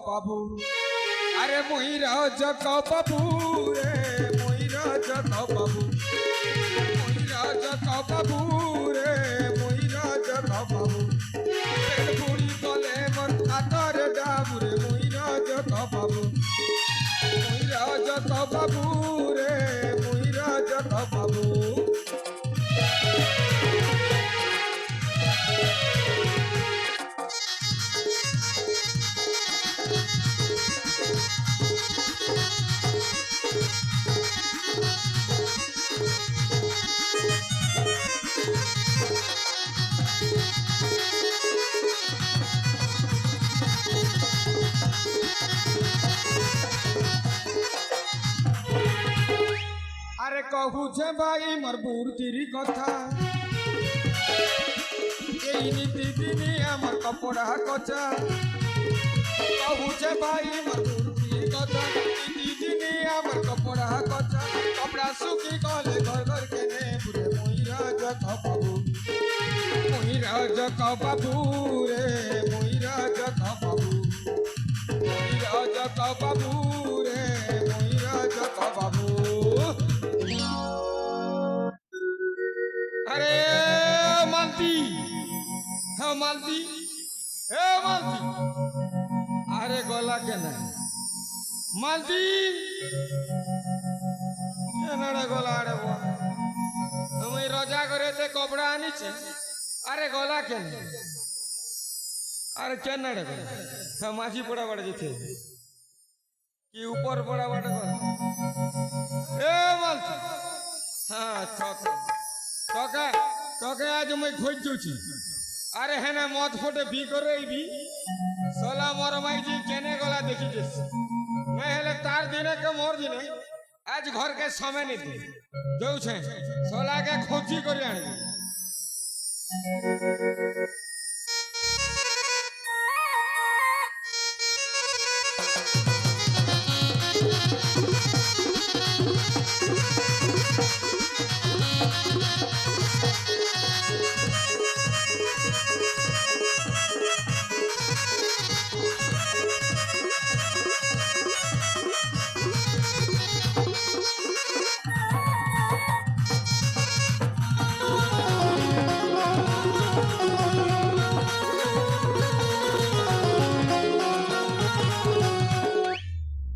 বাবু আরে মুই রাজক বাবু রে মুই রাজক বাবু মুই রাজক বাবু রে মুই রাজক বাবু বুড়ি গলে মন হাতর ডাবু রে মুই রাজক বাবু মুই রাজক বাবু রে মুই রাজক বাবু আরে কহুছে ভাই মোর বুড়ির কথা এই নীতি দিনে আমার কপড়া কচা কহুছে ভাই মোর বুড়ির কথা নীতি দিনে আমার কপড়া কচা কপড়া শুকি গলে ঘর ঘর কেনে পুরে মুই রাজক বাবু মুই রাজক বাবু রে মুই রাজক বাবু মুই রাজক বাবু রে মুই রাজক বাবু अरे मालती हाँ मालती ए मालती अरे गला के ना मालती केनाडा गला आड़े वो हम रोजा करे थे कपड़ा आनी छे अरे गला के ना अरे केनाडा गला हम माछी पड़ा पड़ा जीते कि ऊपर पड़ा पड़ा गला ए मालती हाँ चौक তোকে তোকে আজ মই খোঁজছি আরে হ্যাঁ না মদ ফোটে বি করে বি সোলা মর মাইজি কেনে গলা দেখি যাচ্ছি না হলে তার দিনে কে মোর দিনে আজ ঘরকে সময় নিতে যাচ্ছে সোলাকে খোঁজি করে আনবি